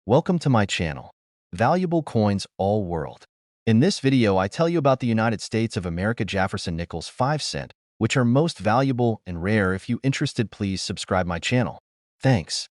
Welcome to my channel, Valuable Coins All World. In this video, I tell you about the United States of America Jefferson-Nickels 5 cent, which are most valuable and rare. If you interested, please subscribe my channel. Thanks.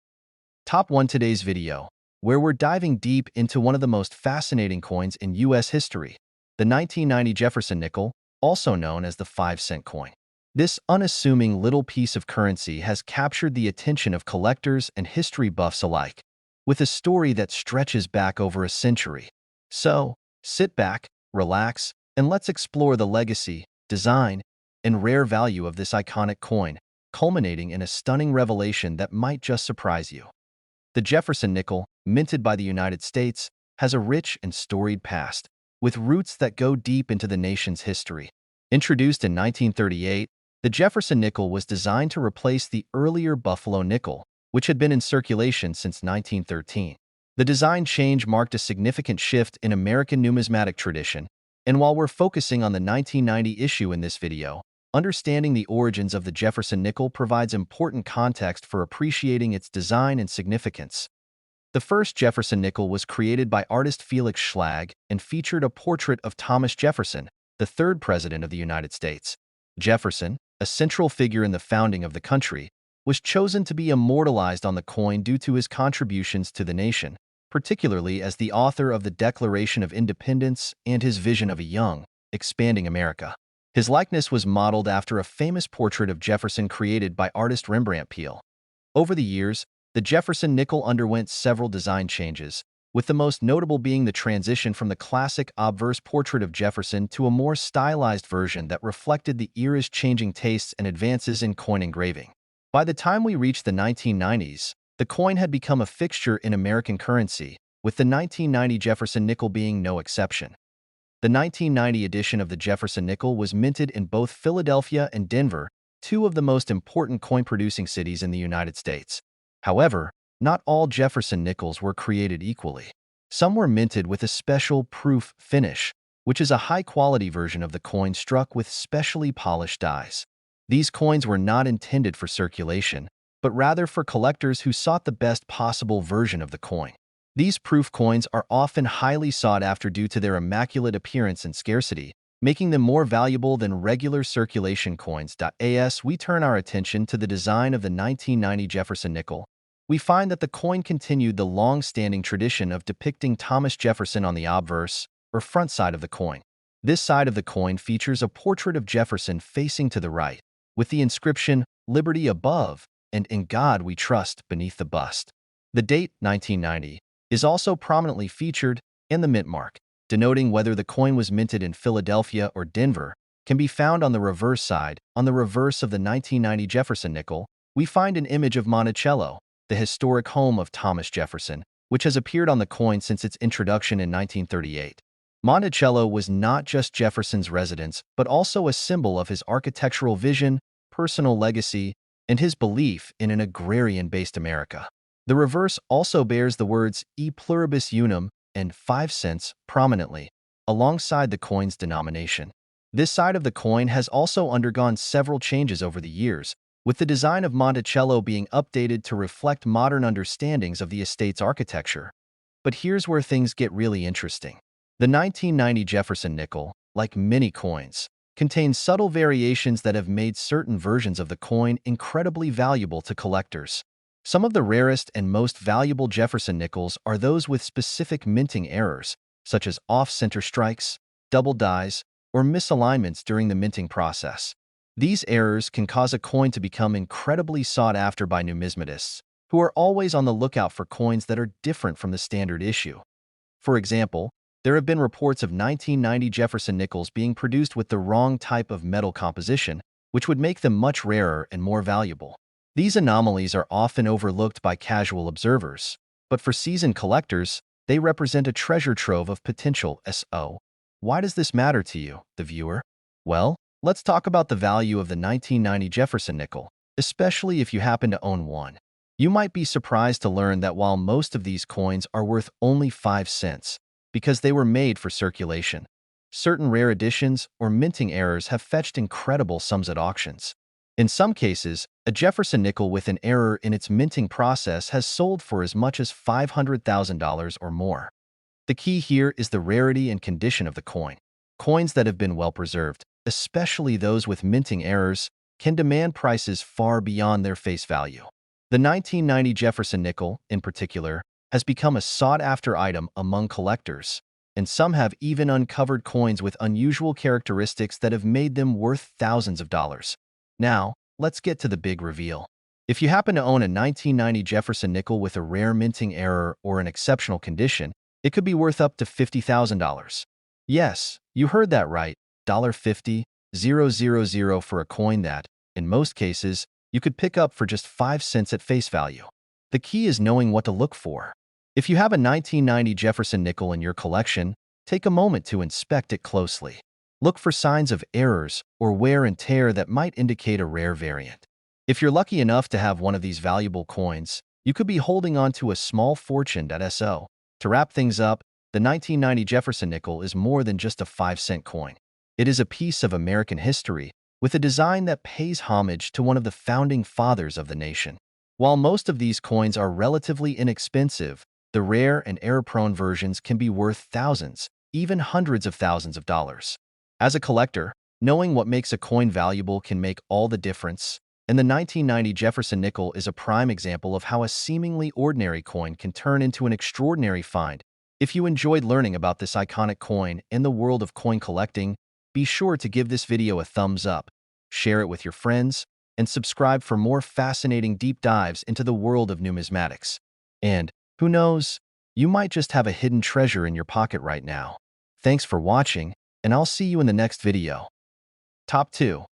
Top 1 today's video, where we're diving deep into one of the most fascinating coins in U.S. history, the 1990 Jefferson nickel, also known as the 5-cent coin. This unassuming little piece of currency has captured the attention of collectors and history buffs alike, with a story that stretches back over a century. So, sit back, relax, and let's explore the legacy, design, and rare value of this iconic coin, culminating in a stunning revelation that might just surprise you. The Jefferson nickel, minted by the United States, has a rich and storied past, with roots that go deep into the nation's history. Introduced in 1938, the Jefferson nickel was designed to replace the earlier Buffalo nickel, which had been in circulation since 1913. The design change marked a significant shift in American numismatic tradition, and while we're focusing on the 1990 issue in this video, understanding the origins of the Jefferson nickel provides important context for appreciating its design and significance. The first Jefferson nickel was created by artist Felix Schlag and featured a portrait of Thomas Jefferson, the third president of the United States. Jefferson, a central figure in the founding of the country, was chosen to be immortalized on the coin due to his contributions to the nation, particularly as the author of the Declaration of Independence and his vision of a young, expanding America. His likeness was modeled after a famous portrait of Jefferson created by artist Rembrandt Peale. Over the years, the Jefferson nickel underwent several design changes, with the most notable being the transition from the classic obverse portrait of Jefferson to a more stylized version that reflected the era's changing tastes and advances in coin engraving. By the time we reached the 1990s, the coin had become a fixture in American currency, with the 1990 Jefferson nickel being no exception. The 1990 edition of the Jefferson nickel was minted in both Philadelphia and Denver, two of the most important coin-producing cities in the United States. However, not all Jefferson nickels were created equally. Some were minted with a special proof finish, which is a high-quality version of the coin struck with specially polished dies. These coins were not intended for circulation, but rather for collectors who sought the best possible version of the coin. These proof coins are often highly sought after due to their immaculate appearance and scarcity, making them more valuable than regular circulation coins. As we turn our attention to the design of the 1990 Jefferson nickel, we find that the coin continued the long-standing tradition of depicting Thomas Jefferson on the obverse, or front side of the coin. This side of the coin features a portrait of Jefferson facing to the right, with the inscription, "Liberty above," and "In God We Trust" beneath the bust. The date, 1990, is also prominently featured, and the mint mark, denoting whether the coin was minted in Philadelphia or Denver, can be found on the reverse side. On the reverse of the 1990 Jefferson nickel, we find an image of Monticello, the historic home of Thomas Jefferson, which has appeared on the coin since its introduction in 1938. Monticello was not just Jefferson's residence, but also a symbol of his architectural vision, personal legacy, and his belief in an agrarian-based America. The reverse also bears the words E pluribus unum and 5 cents prominently, alongside the coin's denomination. This side of the coin has also undergone several changes over the years, with the design of Monticello being updated to reflect modern understandings of the estate's architecture. But here's where things get really interesting. The 1990 Jefferson nickel, like many coins, contains subtle variations that have made certain versions of the coin incredibly valuable to collectors. Some of the rarest and most valuable Jefferson nickels are those with specific minting errors, such as off-center strikes, double dies, or misalignments during the minting process. These errors can cause a coin to become incredibly sought after by numismatists, who are always on the lookout for coins that are different from the standard issue. For example, there have been reports of 1990 Jefferson nickels being produced with the wrong type of metal composition, which would make them much rarer and more valuable. These anomalies are often overlooked by casual observers, but for seasoned collectors, they represent a treasure trove of potential. So, why does this matter to you, the viewer? Well, let's talk about the value of the 1990 Jefferson nickel, especially if you happen to own one. You might be surprised to learn that while most of these coins are worth only 5 cents, because they were made for circulation, certain rare editions or minting errors have fetched incredible sums at auctions. In some cases, a Jefferson nickel with an error in its minting process has sold for as much as $500,000 or more. The key here is the rarity and condition of the coin. Coins that have been well preserved, especially those with minting errors, can demand prices far beyond their face value. The 1990 Jefferson nickel, in particular, has become a sought-after item among collectors, and some have even uncovered coins with unusual characteristics that have made them worth thousands of dollars. Now, let's get to the big reveal. If you happen to own a 1990 Jefferson nickel with a rare minting error or an exceptional condition, it could be worth up to $50,000. Yes, you heard that right, $50,000 for a coin that, in most cases, you could pick up for just 5 cents at face value. The key is knowing what to look for. If you have a 1990 Jefferson nickel in your collection, take a moment to inspect it closely. Look for signs of errors or wear and tear that might indicate a rare variant. If you're lucky enough to have one of these valuable coins, you could be holding on to a small fortune. So, to wrap things up, the 1990 Jefferson nickel is more than just a 5-cent coin. It is a piece of American history with a design that pays homage to one of the founding fathers of the nation. While most of these coins are relatively inexpensive, the rare and error-prone versions can be worth thousands, even hundreds of thousands of dollars. As a collector, knowing what makes a coin valuable can make all the difference, and the 1990 Jefferson nickel is a prime example of how a seemingly ordinary coin can turn into an extraordinary find. If you enjoyed learning about this iconic coin and the world of coin collecting, be sure to give this video a thumbs up, share it with your friends, and subscribe for more fascinating deep dives into the world of numismatics. And, who knows, you might just have a hidden treasure in your pocket right now. Thanks for watching, and I'll see you in the next video. Top 2.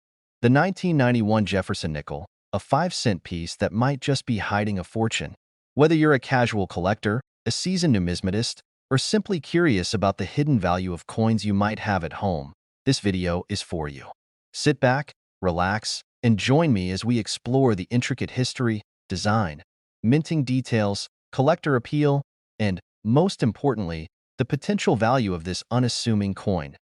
The 1991 Jefferson nickel, a 5-cent piece that might just be hiding a fortune. Whether you're a casual collector, a seasoned numismatist, or simply curious about the hidden value of coins you might have at home, this video is for you. Sit back, relax, and join me as we explore the intricate history, design, minting details, collector appeal, and, most importantly, the potential value of this unassuming coin.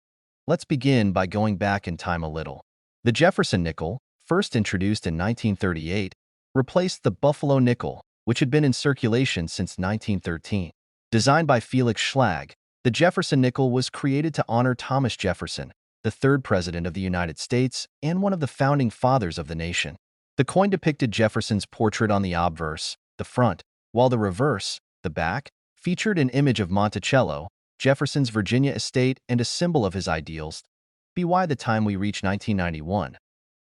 Let's begin by going back in time a little. The Jefferson nickel, first introduced in 1938, replaced the Buffalo nickel, which had been in circulation since 1913. Designed by Felix Schlag, the Jefferson nickel was created to honor Thomas Jefferson, the third president of the United States and one of the founding fathers of the nation. The coin depicted Jefferson's portrait on the obverse, the front, while the reverse, the back, featured an image of Monticello, Jefferson's Virginia estate and a symbol of his ideals. By the time we reach 1991,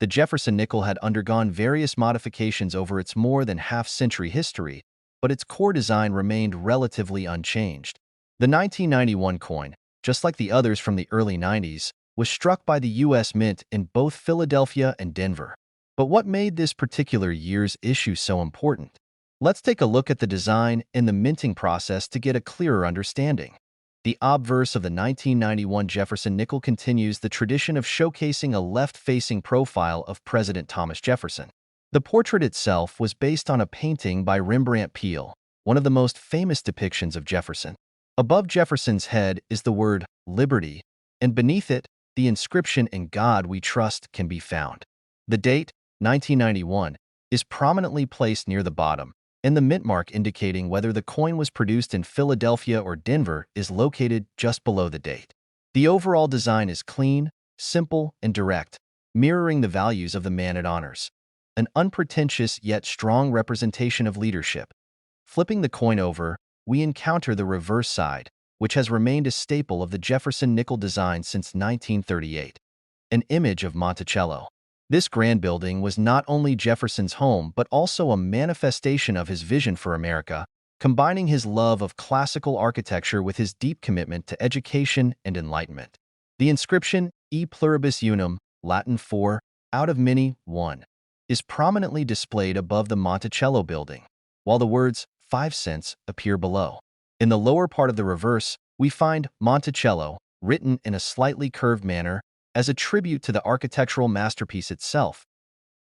the Jefferson nickel had undergone various modifications over its more than half-century history, but its core design remained relatively unchanged. The 1991 coin, just like the others from the early 90s, was struck by the U.S. Mint in both Philadelphia and Denver. But what made this particular year's issue so important? Let's take a look at the design and the minting process to get a clearer understanding. The obverse of the 1991 Jefferson nickel continues the tradition of showcasing a left-facing profile of President Thomas Jefferson. The portrait itself was based on a painting by Rembrandt Peale, one of the most famous depictions of Jefferson. Above Jefferson's head is the word Liberty, and beneath it, the inscription "In God We Trust" can be found. The date, 1991, is prominently placed near the bottom, and the mint mark indicating whether the coin was produced in Philadelphia or Denver is located just below the date. The overall design is clean, simple, and direct, mirroring the values of the man it honors. An unpretentious yet strong representation of leadership. Flipping the coin over, we encounter the reverse side, which has remained a staple of the Jefferson nickel design since 1938. An image of Monticello. This grand building was not only Jefferson's home but also a manifestation of his vision for America, combining his love of classical architecture with his deep commitment to education and enlightenment. The inscription, E pluribus unum, Latin for, out of many, one, is prominently displayed above the Monticello building, while the words 5 cents appear below. In the lower part of the reverse, we find Monticello, written in a slightly curved manner, as a tribute to the architectural masterpiece itself.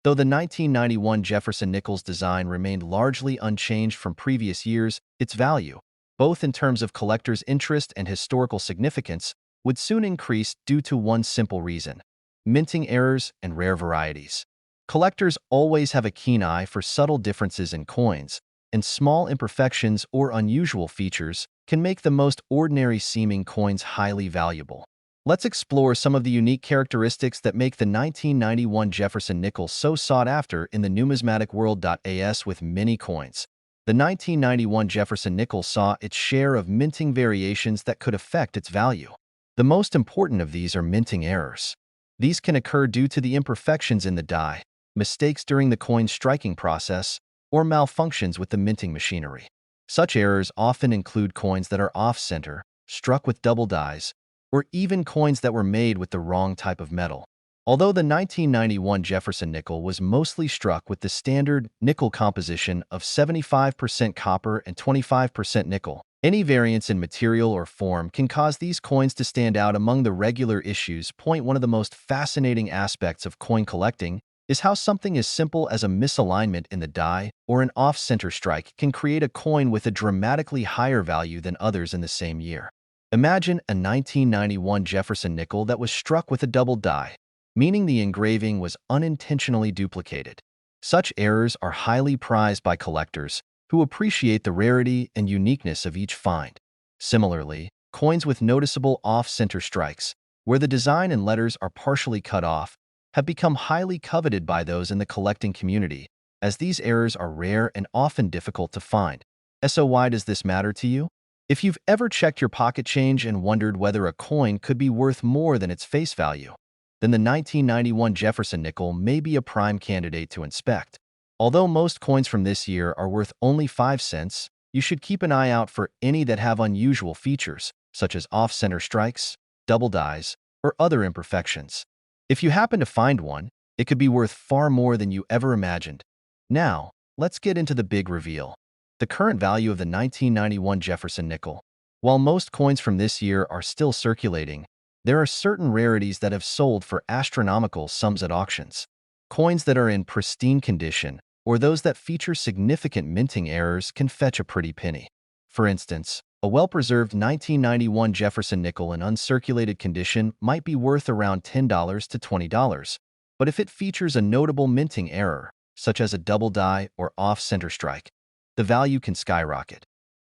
Though the 1991 Jefferson Nickels design remained largely unchanged from previous years, its value, both in terms of collectors' interest and historical significance, would soon increase due to one simple reason: minting errors and rare varieties. Collectors always have a keen eye for subtle differences in coins, and small imperfections or unusual features can make the most ordinary-seeming coins highly valuable. Let's explore some of the unique characteristics that make the 1991 Jefferson nickel so sought after in the numismatic world. As with many coins, the 1991 Jefferson nickel saw its share of minting variations that could affect its value. The most important of these are minting errors. These can occur due to the imperfections in the die, mistakes during the coin striking process, or malfunctions with the minting machinery. Such errors often include coins that are off-center, struck with double dies, or even coins that were made with the wrong type of metal. Although the 1991 Jefferson nickel was mostly struck with the standard nickel composition of 75% copper and 25% nickel, any variance in material or form can cause these coins to stand out among the regular issues. One of the most fascinating aspects of coin collecting is how something as simple as a misalignment in the die or an off-center strike can create a coin with a dramatically higher value than others in the same year. Imagine a 1991 Jefferson nickel that was struck with a double die, meaning the engraving was unintentionally duplicated. Such errors are highly prized by collectors who appreciate the rarity and uniqueness of each find. Similarly, coins with noticeable off-center strikes, where the design and letters are partially cut off, have become highly coveted by those in the collecting community, as these errors are rare and often difficult to find. So why does this matter to you? If you've ever checked your pocket change and wondered whether a coin could be worth more than its face value, then the 1991 Jefferson nickel may be a prime candidate to inspect. Although most coins from this year are worth only 5 cents, you should keep an eye out for any that have unusual features, such as off-center strikes, double dies, or other imperfections. If you happen to find one, it could be worth far more than you ever imagined. Now, let's get into the big reveal: the current value of the 1991 Jefferson nickel. While most coins from this year are still circulating, there are certain rarities that have sold for astronomical sums at auctions. Coins that are in pristine condition, or those that feature significant minting errors, can fetch a pretty penny. For instance, a well-preserved 1991 Jefferson nickel in uncirculated condition might be worth around $10 to $20, but if it features a notable minting error, such as a double die or off-center strike, the value can skyrocket.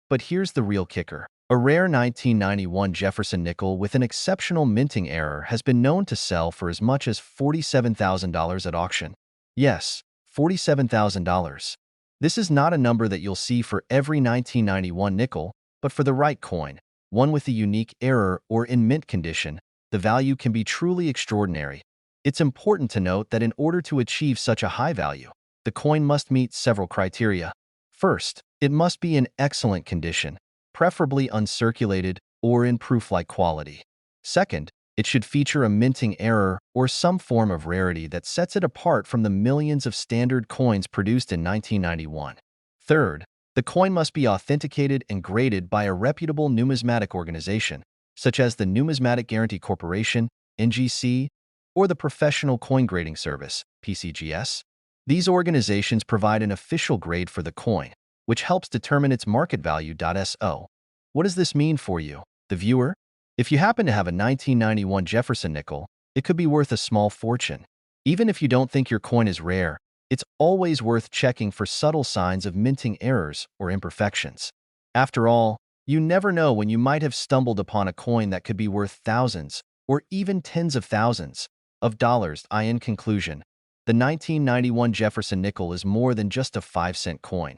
But here's the real kicker. A rare 1991 Jefferson nickel with an exceptional minting error has been known to sell for as much as $47,000 at auction. Yes, $47,000. This is not a number that you'll see for every 1991 nickel, but for the right coin, one with a unique error or in mint condition, the value can be truly extraordinary. It's important to note that in order to achieve such a high value, the coin must meet several criteria. First, it must be in excellent condition, preferably uncirculated or in proof-like quality. Second, it should feature a minting error or some form of rarity that sets it apart from the millions of standard coins produced in 1991. Third, the coin must be authenticated and graded by a reputable numismatic organization, such as the Numismatic Guarantee Corporation, NGC, or the Professional Coin Grading Service, PCGS. These organizations provide an official grade for the coin, which helps determine its market value. So, what does this mean for you, the viewer? If you happen to have a 1991 Jefferson nickel, it could be worth a small fortune. Even if you don't think your coin is rare, it's always worth checking for subtle signs of minting errors or imperfections. After all, you never know when you might have stumbled upon a coin that could be worth thousands or even tens of thousands of dollars. In conclusion, the 1991 Jefferson nickel is more than just a 5-cent coin.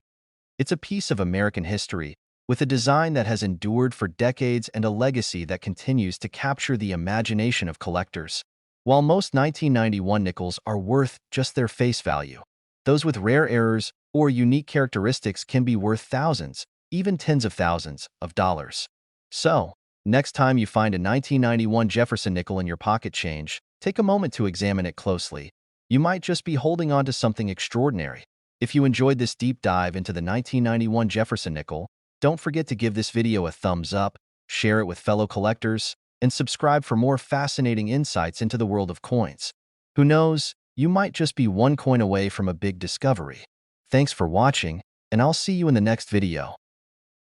It's a piece of American history, with a design that has endured for decades and a legacy that continues to capture the imagination of collectors. While most 1991 nickels are worth just their face value, those with rare errors or unique characteristics can be worth thousands, even tens of thousands of dollars. So, next time you find a 1991 Jefferson nickel in your pocket change, take a moment to examine it closely. You might just be holding on to something extraordinary. If you enjoyed this deep dive into the 1991 Jefferson nickel, don't forget to give this video a thumbs up, share it with fellow collectors, and subscribe for more fascinating insights into the world of coins. Who knows, you might just be one coin away from a big discovery. Thanks for watching, and I'll see you in the next video.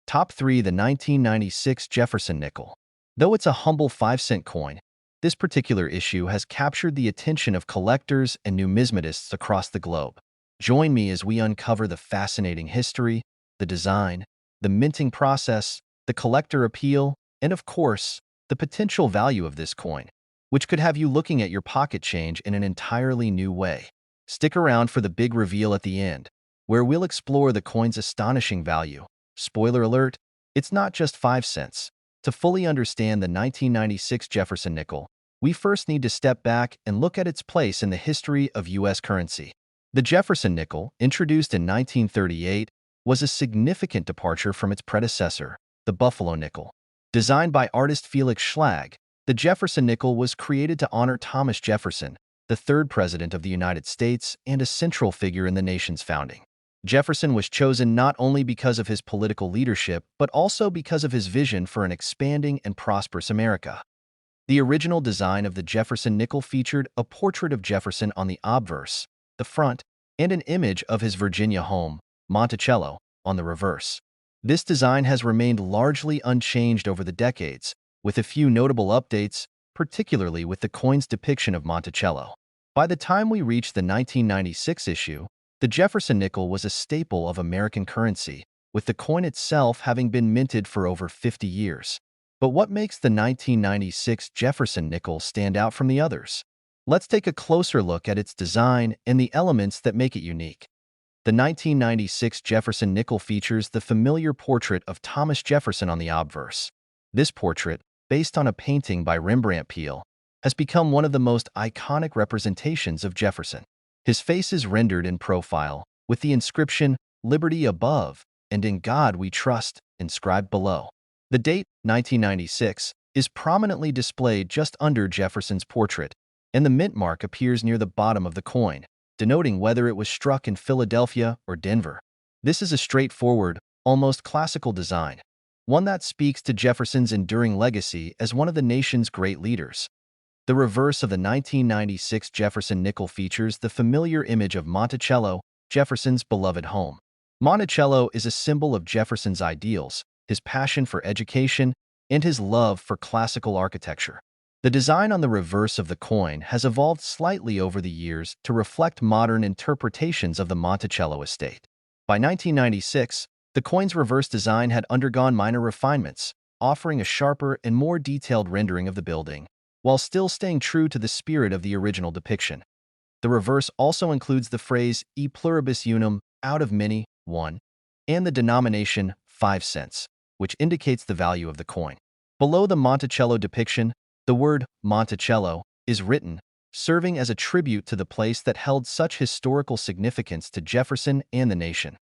Top 3: the 1996 Jefferson nickel. Though it's a humble 5-cent coin, This particular issue has captured the attention of collectors and numismatists across the globe. Join me as we uncover the fascinating history, the design, the minting process, the collector appeal, and of course, the potential value of this coin, which could have you looking at your pocket change in an entirely new way. Stick around for the big reveal at the end, where we'll explore the coin's astonishing value. Spoiler alert, it's not just 5 cents. To fully understand the 1996 Jefferson nickel, we first need to step back and look at its place in the history of U.S. currency. The Jefferson nickel, introduced in 1938, was a significant departure from its predecessor, the Buffalo nickel. Designed by artist Felix Schlag, the Jefferson nickel was created to honor Thomas Jefferson, the third president of the United States and a central figure in the nation's founding. Jefferson was chosen not only because of his political leadership, but also because of his vision for an expanding and prosperous America. The original design of the Jefferson nickel featured a portrait of Jefferson on the obverse, the front, and an image of his Virginia home, Monticello, on the reverse. This design has remained largely unchanged over the decades, with a few notable updates, particularly with the coin's depiction of Monticello. By the time we reached the 1996 issue, the Jefferson nickel was a staple of American currency, with the coin itself having been minted for over 50 years. But what makes the 1996 Jefferson nickel stand out from the others? Let's take a closer look at its design and the elements that make it unique. The 1996 Jefferson nickel features the familiar portrait of Thomas Jefferson on the obverse. This portrait, based on a painting by Rembrandt Peale, has become one of the most iconic representations of Jefferson. His face is rendered in profile, with the inscription, "Liberty above, and in God we trust," inscribed below. The date, 1996, is prominently displayed just under Jefferson's portrait, and the mint mark appears near the bottom of the coin, denoting whether it was struck in Philadelphia or Denver. This is a straightforward, almost classical design, one that speaks to Jefferson's enduring legacy as one of the nation's great leaders. The reverse of the 1996 Jefferson nickel features the familiar image of Monticello, Jefferson's beloved home. Monticello is a symbol of Jefferson's ideals, his passion for education, and his love for classical architecture. The design on the reverse of the coin has evolved slightly over the years to reflect modern interpretations of the Monticello estate. By 1996, the coin's reverse design had undergone minor refinements, offering a sharper and more detailed rendering of the building, while still staying true to the spirit of the original depiction. The reverse also includes the phrase "e pluribus unum," out of many, one, and the denomination 5 cents, which indicates the value of the coin. Below the Monticello depiction, the word Monticello is written, serving as a tribute to the place that held such historical significance to Jefferson and the nation.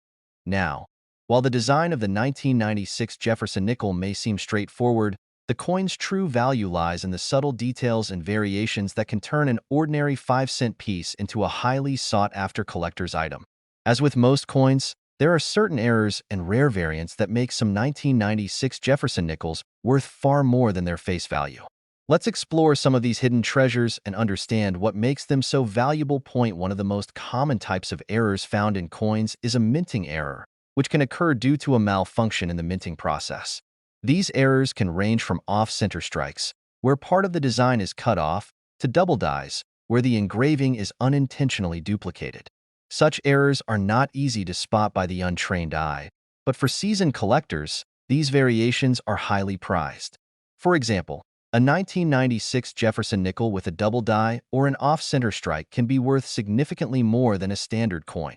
Now, while the design of the 1996 Jefferson nickel may seem straightforward, the coin's true value lies in the subtle details and variations that can turn an ordinary 5-cent piece into a highly sought-after collector's item. As with most coins, there are certain errors and rare variants that make some 1996 Jefferson nickels worth far more than their face value. Let's explore some of these hidden treasures and understand what makes them so valuable. One of the most common types of errors found in coins is a minting error, which can occur due to a malfunction in the minting process. These errors can range from off-center strikes, where part of the design is cut off, to double dies, where the engraving is unintentionally duplicated. Such errors are not easy to spot by the untrained eye, but for seasoned collectors, these variations are highly prized. For example, a 1996 Jefferson nickel with a double die or an off-center strike can be worth significantly more than a standard coin.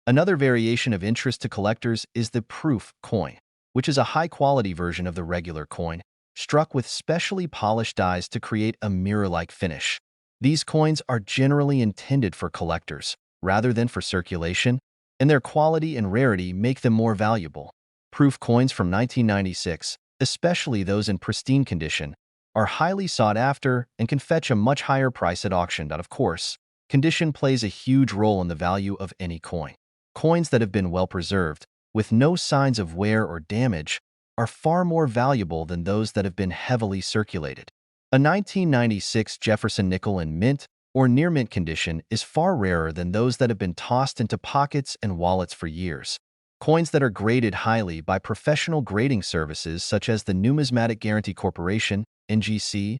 Another variation of interest to collectors is the proof coin, which is a high-quality version of the regular coin, struck with specially polished dies to create a mirror-like finish. These coins are generally intended for collectors, rather than for circulation, and their quality and rarity make them more valuable. Proof coins from 1996, especially those in pristine condition, are highly sought after and can fetch a much higher price at auction. Of course, condition plays a huge role in the value of any coin. Coins that have been well preserved, with no signs of wear or damage, are far more valuable than those that have been heavily circulated. A 1996 Jefferson nickel in mint or near mint condition is far rarer than those that have been tossed into pockets and wallets for years. Coins that are graded highly by professional grading services such as the Numismatic Guarantee Corporation, NGC,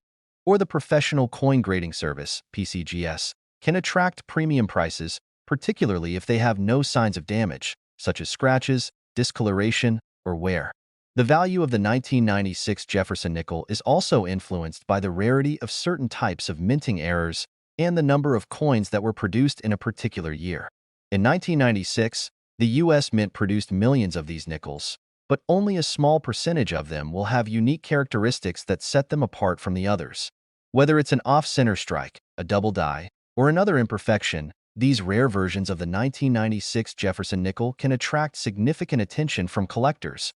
or the professional coin grading service, PCGS, can attract premium prices, particularly if they have no signs of damage, such as scratches, discoloration, or wear. The value of the 1996 Jefferson nickel is also influenced by the rarity of certain types of minting errors and the number of coins that were produced in a particular year. In 1996, the U.S. Mint produced millions of these nickels, but only a small percentage of them will have unique characteristics that set them apart from the others. Whether it's an off-center strike, a double die, or another imperfection, these rare versions of the 1996 Jefferson nickel can attract significant attention from collectors.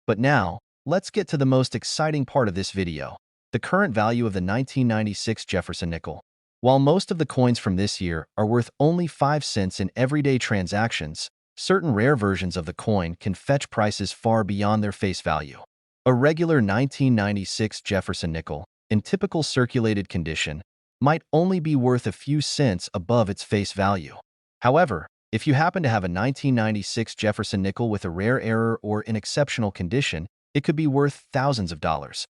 But now, let's get to the most exciting part of this video, the current value of the 1996 Jefferson nickel. While most of the coins from this year are worth only 5 cents in everyday transactions, certain rare versions of the coin can fetch prices far beyond their face value. A regular 1996 Jefferson nickel, in typical circulated condition, might only be worth a few cents above its face value. However, if you happen to have a 1996 Jefferson nickel with a rare error or in exceptional condition, it could be worth thousands of dollars.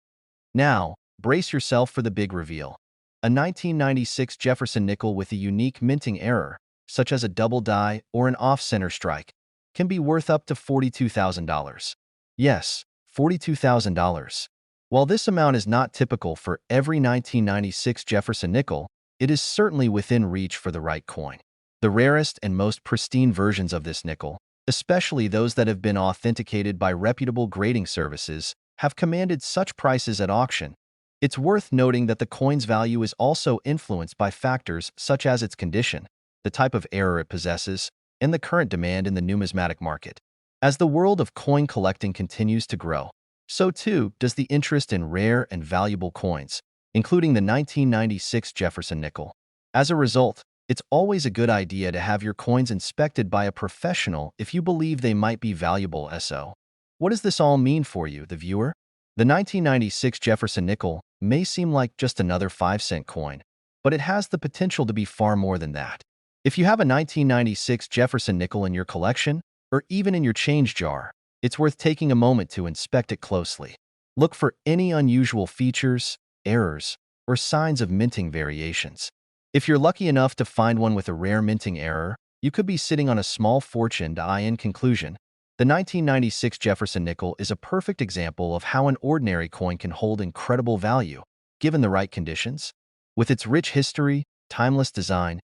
Now, brace yourself for the big reveal. A 1996 Jefferson nickel with a unique minting error, such as a double die or an off-center strike, can be worth up to $42,000. Yes, $42,000. While this amount is not typical for every 1996 Jefferson nickel, it is certainly within reach for the right coin. The rarest and most pristine versions of this nickel, especially those that have been authenticated by reputable grading services, have commanded such prices at auction. It's worth noting that the coin's value is also influenced by factors such as its condition, the type of error it possesses, and the current demand in the numismatic market. As the world of coin collecting continues to grow, so too does the interest in rare and valuable coins, including the 1996 Jefferson nickel. As a result, it's always a good idea to have your coins inspected by a professional if you believe they might be valuable. So, what does this all mean for you, the viewer? The 1996 Jefferson nickel may seem like just another 5-cent coin, but it has the potential to be far more than that. If you have a 1996 Jefferson nickel in your collection, or even in your change jar, it's worth taking a moment to inspect it closely. Look for any unusual features, errors, or signs of minting variations. If you're lucky enough to find one with a rare minting error, you could be sitting on a small fortune. In conclusion, the 1996 Jefferson nickel is a perfect example of how an ordinary coin can hold incredible value, given the right conditions. With its rich history, timeless design,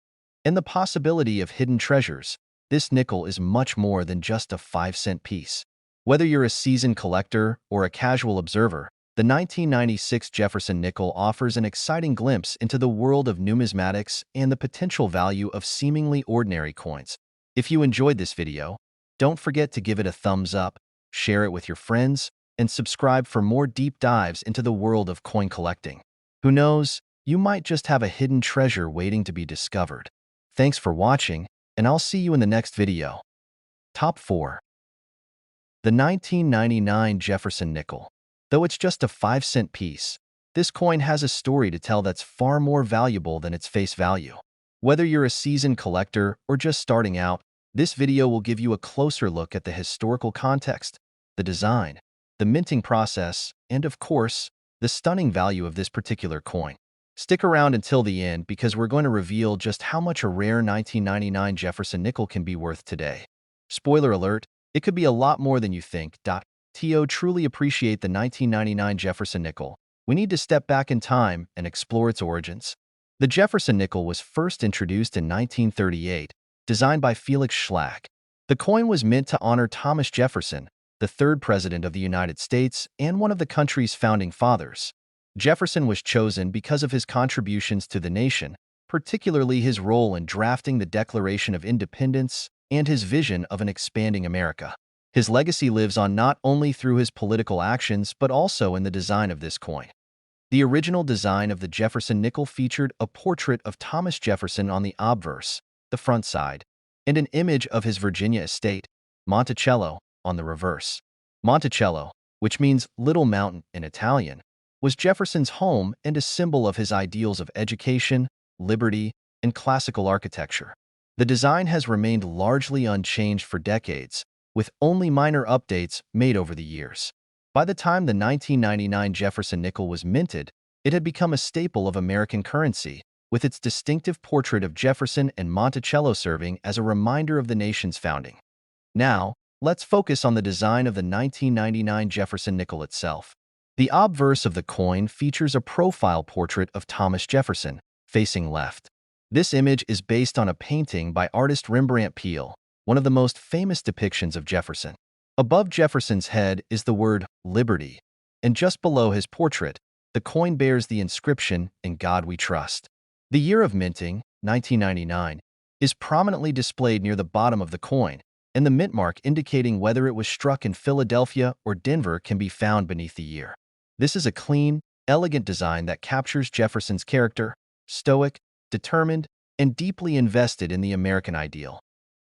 and the possibility of hidden treasures, this nickel is much more than just a 5-cent piece. Whether you're a seasoned collector or a casual observer, the 1996 Jefferson nickel offers an exciting glimpse into the world of numismatics and the potential value of seemingly ordinary coins. If you enjoyed this video, don't forget to give it a thumbs up, share it with your friends, and subscribe for more deep dives into the world of coin collecting. Who knows, you might just have a hidden treasure waiting to be discovered. Thanks for watching, and I'll see you in the next video. Top 4. The 1999 Jefferson nickel. Though it's just a 5-cent piece, this coin has a story to tell that's far more valuable than its face value. Whether you're a seasoned collector or just starting out, this video will give you a closer look at the historical context, the design, the minting process, and of course, the stunning value of this particular coin. Stick around until the end because we're going to reveal just how much a rare 1999 Jefferson nickel can be worth today. Spoiler alert, it could be a lot more than you think. To truly appreciate the 1999 Jefferson nickel, we need to step back in time and explore its origins. The Jefferson nickel was first introduced in 1938, designed by Felix Schlag. The coin was meant to honor Thomas Jefferson, the third president of the United States and one of the country's founding fathers. Jefferson was chosen because of his contributions to the nation, particularly his role in drafting the Declaration of Independence and his vision of an expanding America. His legacy lives on not only through his political actions but also in the design of this coin. The original design of the Jefferson nickel featured a portrait of Thomas Jefferson on the obverse, the front side, and an image of his Virginia estate, Monticello, on the reverse. Monticello, which means Little Mountain in Italian, was Jefferson's home and a symbol of his ideals of education, liberty, and classical architecture. The design has remained largely unchanged for decades, with only minor updates made over the years. By the time the 1999 Jefferson nickel was minted, It had become a staple of American currency, with its distinctive portrait of Jefferson and Monticello serving as a reminder of the nation's founding. Now, let's focus on the design of the 1999 Jefferson nickel itself. The obverse of the coin features a profile portrait of Thomas Jefferson, facing left. This image is based on a painting by artist Rembrandt Peale, one of the most famous depictions of Jefferson. Above Jefferson's head is the word Liberty, and just below his portrait, the coin bears the inscription, "In God We Trust." The year of minting, 1999, is prominently displayed near the bottom of the coin, and the mint mark indicating whether it was struck in Philadelphia or Denver can be found beneath the year. This is a clean, elegant design that captures Jefferson's character, stoic, determined, and deeply invested in the American ideal.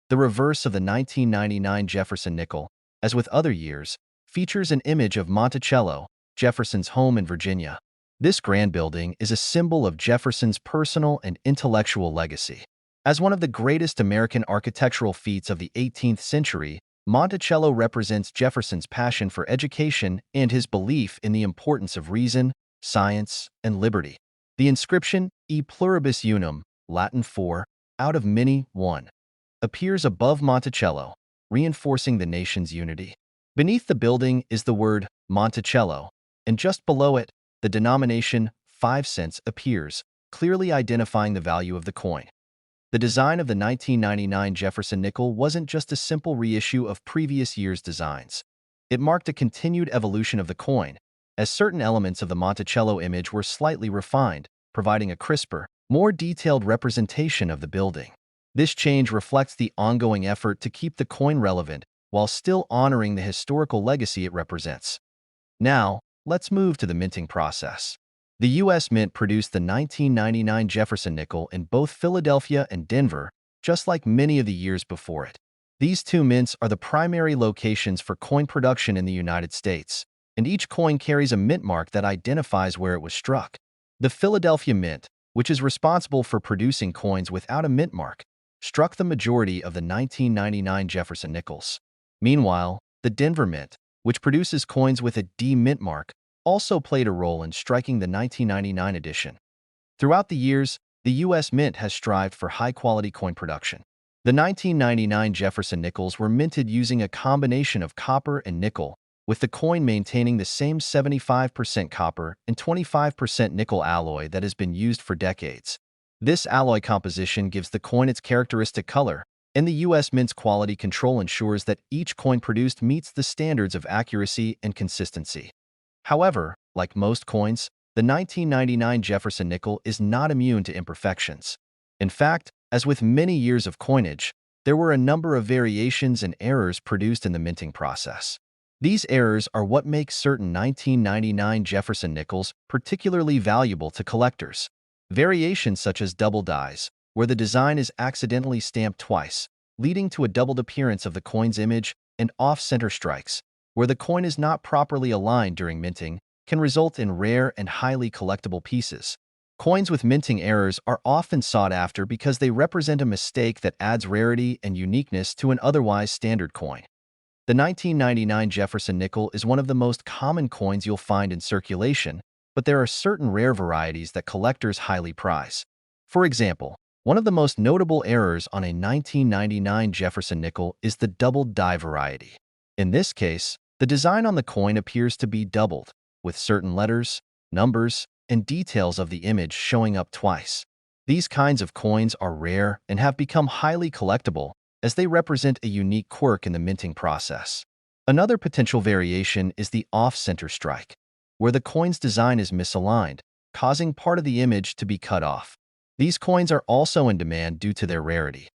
The reverse of the 1999 Jefferson nickel, as with other years, features an image of Monticello, Jefferson's home in Virginia. This grand building is a symbol of Jefferson's personal and intellectual legacy. As one of the greatest American architectural feats of the 18th century, Monticello represents Jefferson's passion for education and his belief in the importance of reason, science, and liberty. The inscription, E pluribus unum, Latin for, out of many, one, appears above Monticello, reinforcing the nation's unity. Beneath the building is the word Monticello, and just below it, the denomination 5 cents appears, clearly identifying the value of the coin. The design of the 1999 Jefferson nickel wasn't just a simple reissue of previous year's designs. It marked a continued evolution of the coin, as certain elements of the Monticello image were slightly refined, providing a crisper, more detailed representation of the building. This change reflects the ongoing effort to keep the coin relevant while still honoring the historical legacy it represents. Now, let's move to the minting process. The U.S. Mint produced the 1999 Jefferson nickel in both Philadelphia and Denver, just like many of the years before it. These two mints are the primary locations for coin production in the United States, and each coin carries a mint mark that identifies where it was struck. The Philadelphia Mint, which is responsible for producing coins without a mint mark, struck the majority of the 1999 Jefferson nickels. Meanwhile, the Denver Mint, which produces coins with a D mint mark, also played a role in striking the 1999 edition. Throughout the years, the U.S. Mint has strived for high-quality coin production. The 1999 Jefferson nickels were minted using a combination of copper and nickel, with the coin maintaining the same 75% copper and 25% nickel alloy that has been used for decades. This alloy composition gives the coin its characteristic color, and the U.S. Mint's quality control ensures that each coin produced meets the standards of accuracy and consistency. However, like most coins, the 1999 Jefferson nickel is not immune to imperfections. In fact, as with many years of coinage, there were a number of variations and errors produced in the minting process. These errors are what make certain 1999 Jefferson nickels particularly valuable to collectors. Variations such as double dies, where the design is accidentally stamped twice, leading to a doubled appearance of the coin's image, and off-center strikes, where the coin is not properly aligned during minting, can result in rare and highly collectible pieces. Coins with minting errors are often sought after because they represent a mistake that adds rarity and uniqueness to an otherwise standard coin. The 1999 Jefferson nickel is one of the most common coins you'll find in circulation, but there are certain rare varieties that collectors highly prize. For example, one of the most notable errors on a 1999 Jefferson nickel is the doubled die variety. In this case, the design on the coin appears to be doubled, with certain letters, numbers, and details of the image showing up twice. These kinds of coins are rare and have become highly collectible, as they represent a unique quirk in the minting process. Another potential variation is the off-center strike, where the coin's design is misaligned, causing part of the image to be cut off. These coins are also in demand due to their rarity.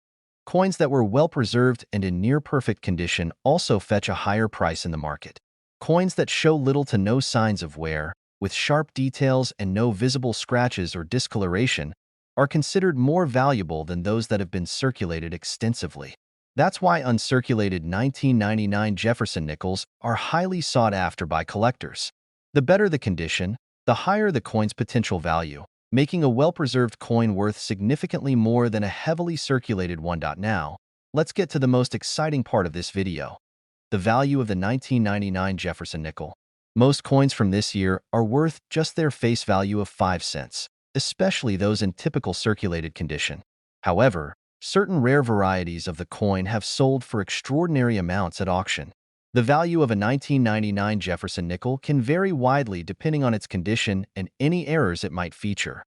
Coins that were well-preserved and in near-perfect condition also fetch a higher price in the market. Coins that show little to no signs of wear, with sharp details and no visible scratches or discoloration, are considered more valuable than those that have been circulated extensively. That's why uncirculated 1999 Jefferson nickels are highly sought after by collectors. The better the condition, the higher the coin's potential value, making a well-preserved coin worth significantly more than a heavily circulated one. Now, let's get to the most exciting part of this video: the value of the 1999 Jefferson nickel. Most coins from this year are worth just their face value of 5 cents, especially those in typical circulated condition. However, certain rare varieties of the coin have sold for extraordinary amounts at auction. The value of a 1999 Jefferson nickel can vary widely depending on its condition and any errors it might feature.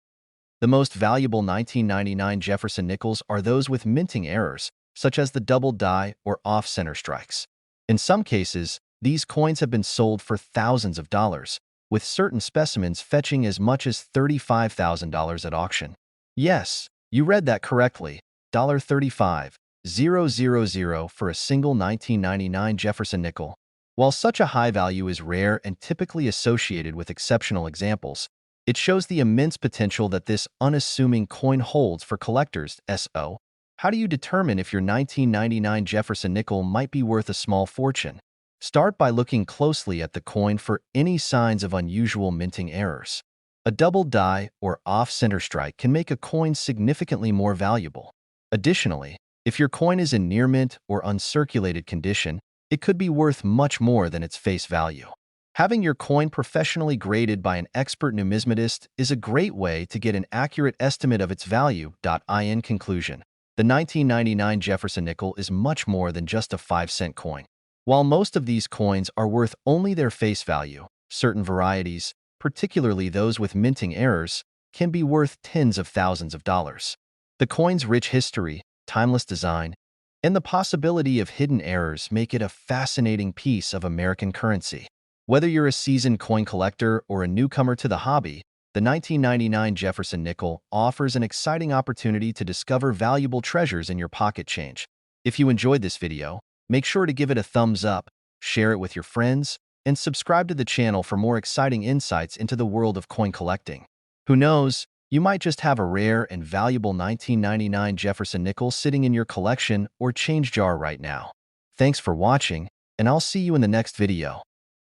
The most valuable 1999 Jefferson nickels are those with minting errors, such as the double die or off-center strikes. In some cases, these coins have been sold for thousands of dollars, with certain specimens fetching as much as $35,000 at auction. Yes, you read that correctly, $35,000 for a single 1999 Jefferson nickel. While such a high value is rare and typically associated with exceptional examples, it shows the immense potential that this unassuming coin holds for collectors. So, how do you determine if your 1999 Jefferson nickel might be worth a small fortune? Start by looking closely at the coin for any signs of unusual minting errors. A double die or off-center strike can make a coin significantly more valuable. Additionally, if your coin is in near mint or uncirculated condition, it could be worth much more than its face value. Having your coin professionally graded by an expert numismatist is a great way to get an accurate estimate of its value. In conclusion, the 1999 Jefferson nickel is much more than just a 5-cent coin. While most of these coins are worth only their face value, certain varieties, particularly those with minting errors, can be worth tens of thousands of dollars. The coin's rich history, timeless design, and the possibility of hidden errors make it a fascinating piece of American currency. Whether you're a seasoned coin collector or a newcomer to the hobby, the 1999 Jefferson nickel offers an exciting opportunity to discover valuable treasures in your pocket change. If you enjoyed this video, make sure to give it a thumbs up, share it with your friends, and subscribe to the channel for more exciting insights into the world of coin collecting. Who knows, you might just have a rare and valuable 1999 Jefferson nickel sitting in your collection or change jar right now. Thanks for watching, and I'll see you in the next video.